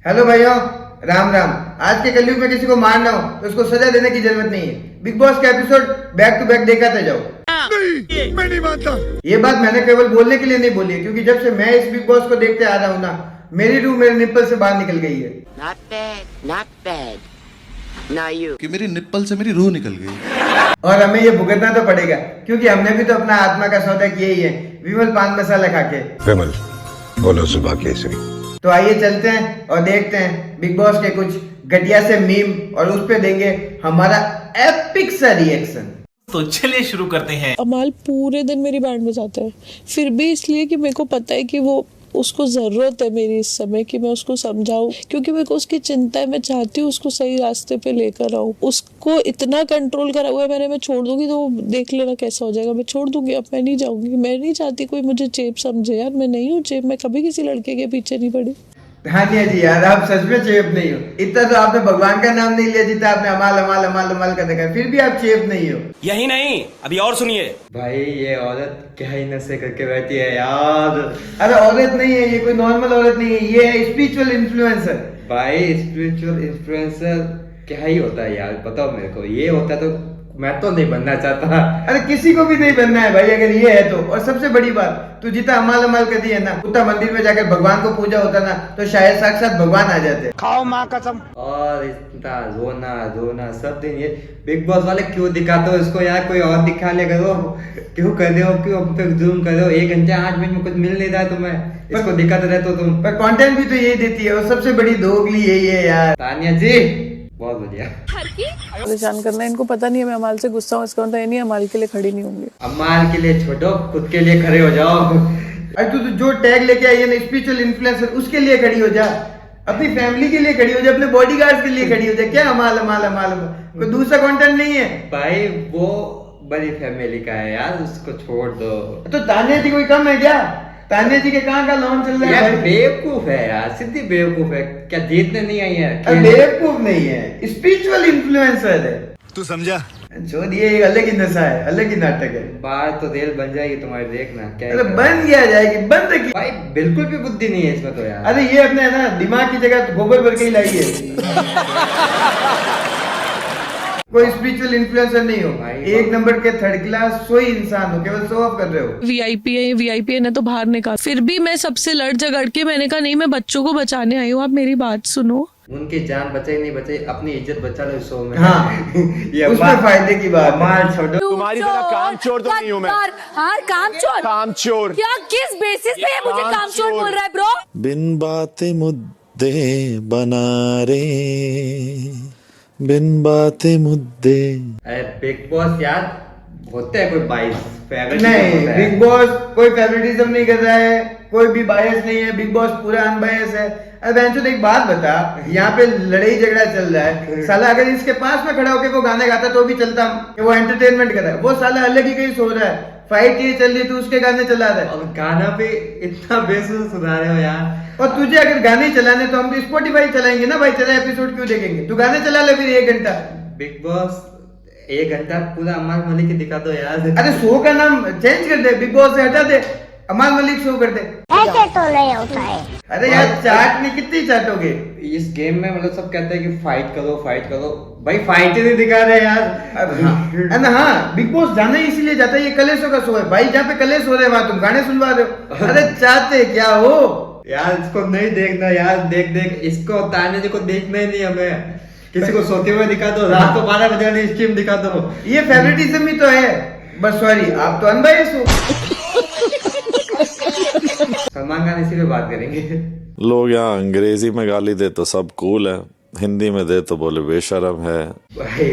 Hello भाइयों, राम राम। आज के कलयुग में किसी को मारना हो तो उसको सजा देने की जरूरत नहीं है। बिग बॉस का एपिसोड बैक टू बैक देखते जाओ। नहीं, मैं नहीं मानता। ये बात मैंने केवल बोलने के लिए नहीं बोली है, क्योंकि जब से मैं इस बिग बॉस को देखते आ रहा हूँ ना, मेरी रूह मेरे निप्पल से बाहर निकल गई है। Not bad, not bad. Now you. कि मेरी निप्पल से मेरी रूह निकल गई। और हमें ये भुगतना तो पड़ेगा, क्योंकि हमने भी तो अपना आत्मा का सौदा किया ही है, विमल पान मसाला खा के। विमल बोलो सुबह केसरी। तो आइए चलते हैं और देखते हैं बिग बॉस के कुछ घटिया से मीम, और उस पे देंगे हमारा एपिक सा रिएक्शन। तो चलिए शुरू करते हैं। अमाल पूरे दिन मेरी बैंड बजाता है, फिर भी इसलिए कि मेरे को पता है कि वो उसको ज़रूरत है मेरी इस समय कि मैं उसको समझाऊं, क्योंकि मेरे को उसकी चिंता है। मैं चाहती हूँ उसको सही रास्ते पे लेकर आऊँ। उसको इतना कंट्रोल करा हुआ है मैंने, मैं छोड़ दूंगी तो देख लेना कैसा हो जाएगा। मैं छोड़ दूंगी, अब मैं नहीं जाऊंगी। मैं नहीं चाहती कोई मुझे चेप समझे यार, मैं नहीं हूँ चेप। मैं कभी किसी लड़के के पीछे नहीं पड़ी। हाँ जी यार, आप सच में चेप नहीं हो। इतना तो आपने भगवान का नाम नहीं लिया जितना आपने अमाल अमाल अमाल अमाल का देखा, फिर भी आप चेप नहीं हो। यही नहीं, अभी और सुनिए। भाई ये औरत क्या ही नशे करके बैठी है यार। अरे औरत नहीं है ये, कोई नॉर्मल औरत नहीं है, ये है स्पिरिचुअल इन्फ्लुएंसर। भाई स्पिरिचुअल इन्फ्लुएंसर क्या ही होता है यार, बताओ मेरे को। ये होता तो मैं तो नहीं बनना चाहता। अरे किसी को भी नहीं बनना है भाई, अगर ये है तो। और सबसे बड़ी बात, तू जितना अमाल अमाल कर दी है ना, उतना मंदिर में जाकर भगवान को पूजा होता ना, तो शायद साक्षात भगवान आ जाते। खाओ माँ कसम। और इतना रोना रोना सब दिन। ये बिग बॉस वाले क्यों दिखाते हो इसको यार, कोई और दिखा ले करो। क्यों कर रहे हो, क्यों हम तक जूम कर रहे हो। 1 घंटे 8 मिनट में कुछ मिल नहीं रहा है तुम्हें, इसको दिखाते रहते हो तुम। पर कंटेंट भी तो यही देती है, और सबसे बड़ी दोगली यही है यार। तानिया जी बहुत बढ़िया। परेशान करना, इनको पता नहीं है मैं अमाल से गुस्सा हूँ। इसका मतलब ये नहीं अमाल के लिए खड़ी नहीं होंगी। अमाल के लिए छोड़ो, खुद के लिए खड़े हो जाओ। अरे तू जो टैग लेके आई है ना स्पिरिचुअल इन्फ्लुएंसर, उसके लिए खड़ी हो जा। अपनी फैमिली के लिए खड़ी हो जा, अपने बॉडीगार्ड्स के लिए खड़ी हो जा। क्या अमाल अमाल अमाल अमाल, कोई दूसरा कंटेंट नहीं है भाई। वो बड़ी फैमिली का है यार, उसको छोड़ दो। तो तानिया जी कोई कम है क्या? तानिया जी के कहाँ का लॉन्च चल रहा है भाई? बेवकूफ है यार, सीधी बेवकूफ है। क्या जीतने नहीं आई है? बेवकूफ नहीं है, स्पिरिचुअल इन्फ्लुएंसर है। तू समझा? जो दिए एक अलग ही नशा है, अलग ही नाटक है। बात तो रेल बन जाएगी तुम्हारी, देखना क्या। अरे बन गया जाएगी, बंद की भाई बिल्कुल भी बुद्धि नहीं है इसमें तो यार। अरे ये अपने ना दिमाग की जगह गोबर भर के ही लाई है। कोई स्पिरिचुअल इन्फ्लुएंसर नहीं हो भाई, एक नंबर के थर्ड क्लास सोई इंसान हो, केवल शो ऑफ कर रहे हो। वीआईपी है, वीआईपी है ना तो बाहर निकाल। फिर भी मैं सबसे लड़ झगड़ के मैंने कहा नहीं, मैं बच्चों को बचाने आई हूँ, आप मेरी बात सुनो। उनकी जान बचे नहीं बचे, अपनी इज्जत बचा लो शो में। हाँ ये उसमें फायदे की बात। मार छोड़ो। तुम्हारी तरह कामचोर तो नहीं हूँ मैं। हाँ कामचोर। कामचोर क्या किस बेसिस पे मुझे कामचोर बोल रहा है ब्रो? बिन बातें मुद्दे बना रे, बिन बातें मुद्दे। अरे बिग बॉस यार होते हैं कोई बाइस नहीं, बिग बॉस कोई फेवरेटिज्म नहीं कर रहा है, कोई भी बायस नहीं है। बिग बॉस पूरा अनबायस है। अरे बेंचो एक बात बता, यहाँ पे लड़ाई झगड़ा चल रहा है, साला अगर इसके पास में खड़ा होकर वो गाने गाता तो भी चलता कि वो एंटरटेनमेंट कर रहा है। वो साला अलग ही कहीं सो रहा है, फाइट ये चल रही, तू उसके गाने चला रहा है। और गाना पे इतना बेसुर सुना रहे हो यार। और तुझे अगर गाने चलाने तो हम तो स्पॉटिफाई चलाएंगे ना भाई, चला एपिसोड क्यों देखेंगे? तू गाने चला ले फिर 1 घंटा। बिग बॉस 1 घंटा पूरा अमाल मलिक की दिखा दो यार। अरे शो का नाम चेंज कर दे, बिग बॉस से हटा दे, अमाल मलिक शो कर दे। ऐसे तो नहीं होता है। अरे यार चाटनी कितनी चाटोगे? इस गेम में मतलब सब कहते हैं कि फाइट करो फाइट करो, भाई फाइट ही नहीं दिखा रहे यार। हाँ बिग बॉस जाना ही इसीलिए जाता है, ये कलेशों का शो है भाई। जहाँ पे कलेश हो रहे हैं वहां तुम गाने सुनवा रहे हो। अरे चाहते क्या हो यार? इसको नहीं देखना यार, देख देख इसको। ताने जी को देखना ही नहीं हमें। किसी को सोते हुए दिखा दो, रात को 12 बजे वाली स्ट्रीम दिखा दो। ये फेवरेटिज्म ही तो है। बस सॉरी, आप तो अनबायस हो। सलमान खान इसी पे बात करेंगे। लोग यहाँ अंग्रेजी में गाली दे तो सब कूल है, हिंदी में दे तो बोले बेशरम है।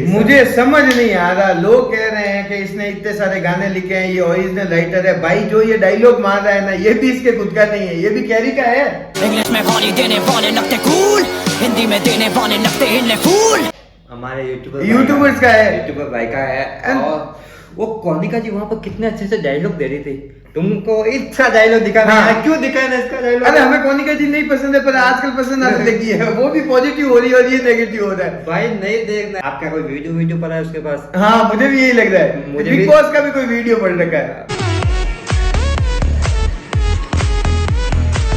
मुझे समझ नहीं आ रहा, लोग कह रहे हैं कि इसने इतने सारे गाने लिखे हैं, ये ओरिजिनल राइटर है। भाई जो ये डायलॉग मार रहा है ना, ये भी इसके खुद का नहीं है, ये भी कैरी का है। इंग्लिश में वाणी देने वाले लगते कूल, हिंदी में देने वाले लगते हिलने फूल। हमारे यूट्यूबर्स का है, यूट्यूबर भाई का है। और वो कौनिका जी वहाँ पर कितने अच्छे से डायलॉग दे रही थी। तुमको इतना डायलॉग दिखाना है, क्यों दिखाना है इसका डायलॉग? अरे हमें कौनिका जी नहीं पसंद है, पर आजकल पसंद आने लगी है। वो भी पॉजिटिव हो रही है और ये नेगेटिव हो रहा है। भाई नहीं देखना। आपका कोई वीडियो पड़ा है उसके पास? हाँ मुझे भी यही लग रहा है, बिग बॉस का भी कोई वीडियो पड़ रखा है।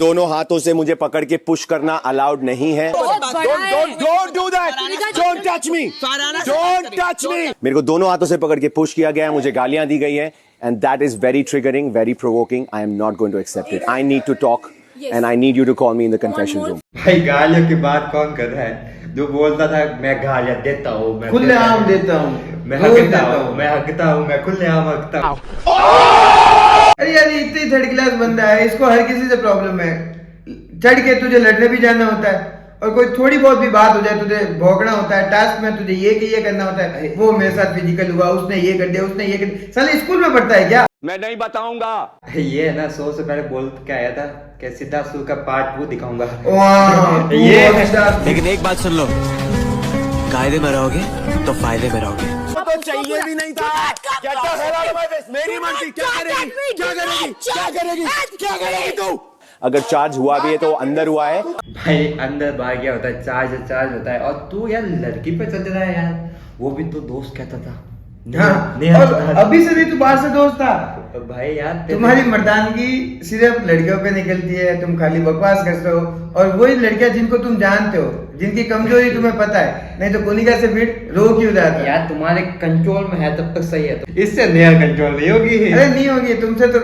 दोनों हाथों से मुझे पकड़ के पुश करना अलाउड नहीं है। Don't do that. Don't touch me. Don't touch me. मेरे को दोनों हाथों से पकड़ के पुश किया गया है, मुझे गालियां दी गई है, and that is very triggering, very provoking. I am not going to accept it. I need to talk, and I need you to call me in the confession room. भाई गालियों की बात कौन कर रहा है? जो बोलता था मैं गालियां देता हूँ, मैं खुलेआम देता हूँ, मैं रोज हकता देता हूँ, मैं हकता हूँ, मैं खुलेआम हकता हूँ। अरे यार ये इतनी थर्ड क्लास बंदा है, इसको हर किसी से प्रॉब्लम है। चढ़ के तुझे लड़ने भी जाना होता है, और कोई थोड़ी बहुत भी बात हो जाए तुझे भौंकना होता है। टास्क में तुझे ये करना होता है, वो मेरे साथ फिजिकल हुआ, उसने ये कर दिया, उसने ये कर दिया। साले स्कूल में पढ़ता है क्या? मैं नहीं बताऊंगा। ये है ना, 100 से पहले बोल के आया था कि सिद्धार्थ सुर का पार्ट 2 दिखाऊंगा। वाह, ये लेकिन एक बात सुन लो, कायदे में रहोगे तो फायदे में रहोगे। तो चाहिए भी नहीं था। मेरी मर्जी, क्या करेगी, क्या करेगी, क्या करेगी, क्या करेगी तू? अगर चार्ज हुआ भी है तो अंदर हुआ है। भाई अंदर बाहर गया होता है, चार्ज होता है। और तू यार लड़की पे चल रहा है यार, वो भी तो दोस्त कहता था। हाँ, और अभी से भी तू बाहर से दोस्त था। भाई यार तुम्हारी मर्दानगी सिर्फ लड़कियों पे निकलती है, तुम खाली बकवास करते हो, और वही लड़कियां जिनको तुम जानते हो, जिनकी कमजोरी तुम्हें पता है। नहीं तो कोनिका से फिर रो क्यों जाता है? यार तुम्हारे कंट्रोल में है तब तक सही है, तो इससे नया कंट्रोल नहीं होगी। अरे नहीं होगी, तुमसे तो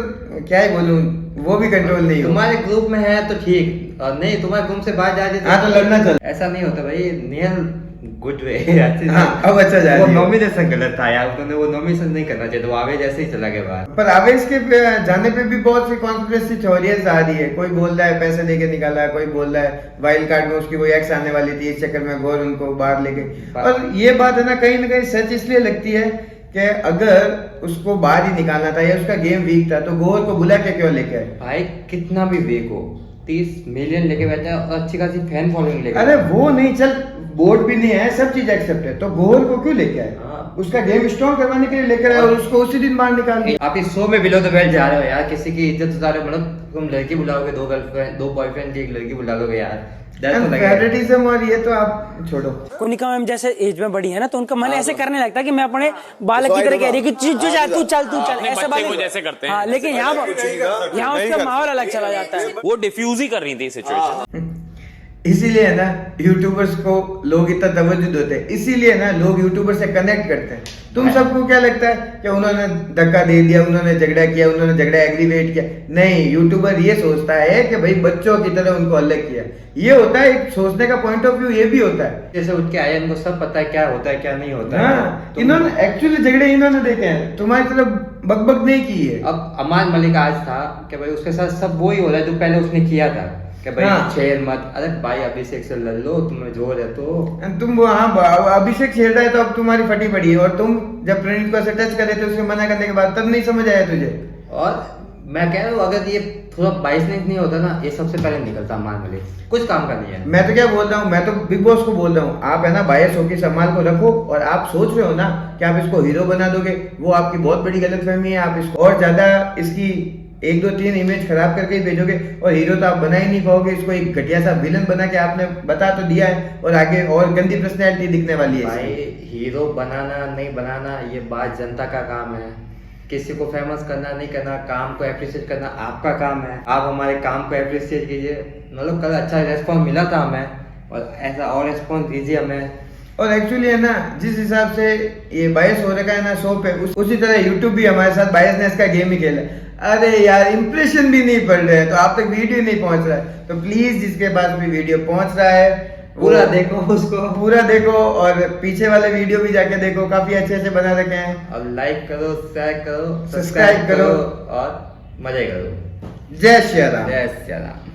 क्या ही बोलूं, वो भी कंट्रोल नहीं होगा। तुम्हारे ग्रुप में है तो ठीक, और नहीं तुम्हारे ग्रुप से बाहर जा हाँ तो लड़ना चल। ऐसा नहीं होता भाई। Nehal good way. हाँ, अब अच्छा जा वो रही है। नॉमिनेशन गलत था यार, उन्होंने वो नॉमिनेशन नहीं करना चाहिए, तो आवेश ऐसे ही चला गया बाहर। पर आवेश के जाने पे भी बहुत सी कॉन्स्पिरेसी थ्योरीज आ रही है। कोई बोल रहा है पैसे लेके निकाला है, कोई बोल रहा है वाइल्ड कार्ड में उसकी कोई एक्स आने वाली थी, इस चक्कर में घोर उनको बाहर लेके। और ये बात है ना कहीं सच इसलिए लगती है कि अगर उसको बाहर ही निकालना था या उसका गेम वीक था तो घोर को बुला के क्यों लेके आए? भाई कितना भी वीक हो, 30 मिलियन लेके बैठा है और अच्छी खासी फैन फॉलोइंग लेके। अरे वो नहीं, चल बोर्ड भी नहीं है, सब चीज एक्सेप्ट है, तो घोर को क्यों लेके आए? उसका गेम स्ट्रॉन्ग करवाने के लिए लेकर आए और उसको उसी दिन बाहर निकाल दिया। आप इस शो में बिलो द बेल्ट जा रहे हो यार, किसी की इज्जत उतार रहे हो। मतलब तुम लड़की बुलाओगे, 2 गर्लफ्रेंड 2 बॉयफ्रेंड की एक लड़की बुला लोगे यार। फेवरेटिज्म और ये तो आप छोड़ो। कोनिका मैम जैसे एज में बड़ी है ना, तो उनका मन ऐसे करने लगता है कि मैं अपने बालक की तरह कह रही है कि जो चाहे तू चल ऐसे बात जैसे करते हैं। हाँ, लेकिन यहाँ उसका माहौल अलग चला जाता है। वो डिफ्यूज ही कर रही थी सिचुएशन। इसीलिए है ना यूट्यूबर्स को लोग इतना तवज्जो देते हैं, इसीलिए ना लोग यूट्यूबर से कनेक्ट करते हैं। तुम सबको क्या लगता है कि उन्होंने धक्का दे दिया, उन्होंने झगड़ा किया, उन्होंने झगड़ा एग्रीवेट किया? नहीं, यूट्यूबर ये सोचता है कि भाई बच्चों की तरह उनको अलग किया। ये होता है एक सोचने का पॉइंट ऑफ व्यू, ये भी होता है। जैसे उठ के आए, इनको सब पता है क्या होता है क्या नहीं होता है। हाँ, इन्होंने एक्चुअली झगड़े इन्होंने देखे हैं, तुम्हारी तरफ बकबक नहीं की है। अब अमान मलिक आज था कि भाई उसके साथ सब वो ही हो रहा है जो पहले उसने किया था कि भाई छेड़ मत। अरे भाई अभिषेक से लड़ लो, तुम्हें जोर है तो तुम वो। हाँ, अभिषेक छेड़ रहा है तो अब तुम्हारी फटी पड़ी है, और तुम जब प्रणीत को ऐसे टच करे थे उसके मना करने के बाद तब नहीं समझ आया तुझे। और मैं कह रहा हूँ अगर ये थोड़ा 22 नहीं होता ना, ये सबसे पहले निकलता अमान मलिक, कुछ काम का नहीं है। मैं तो क्या बोल रहा हूँ, मैं तो बिग बॉस को बोल रहा हूँ, आप है ना बायस होकर सम्मान को रखो, और आप सोच रहे हो ना कि आप इसको हीरो बना दोगे, वो आपकी बहुत बड़ी गलतफहमी है। आप इसको और ज्यादा इसकी 1 2 3 इमेज खराब करके ही भेजोगे, और हीरो तो आप बना ही नहीं पाओगे। इसको एक घटिया सा विलन बना के आपने बता तो दिया है, और आगे और गंदी पर्सनैलिटी दिखने वाली है। भाई हीरो बनाना नहीं बनाना ये बात जनता का काम है, किसी को फेमस करना नहीं करना, काम को एप्रिशिएट करना आपका काम है। आप हमारे काम को एप्रिशिएट कीजिए। मतलब कल अच्छा रेस्पॉन्स मिला था हमें, और ऐसा और रेस्पॉन्स दीजिए हमें। और एक्चुअली है ना, जिस हिसाब से ये बायस हो रखा है ना शो पे, उसी तरह यूट्यूब भी हमारे साथ बायसनेस का गेम ही खेला। अरे यार इंप्रेशन भी नहीं पड़ रहे हैं तो आप तक वीडियो नहीं पहुंच रहा है, तो प्लीज जिसके पास भी वीडियो पहुंच रहा है पूरा देखो, उसको पूरा देखो, और पीछे वाले वीडियो भी जाके देखो, काफी अच्छे अच्छे बना रखे हैं। और लाइक करो, शेयर करो, सब्सक्राइब करो और मजे करो। जय श्री राम। जय श्री राम।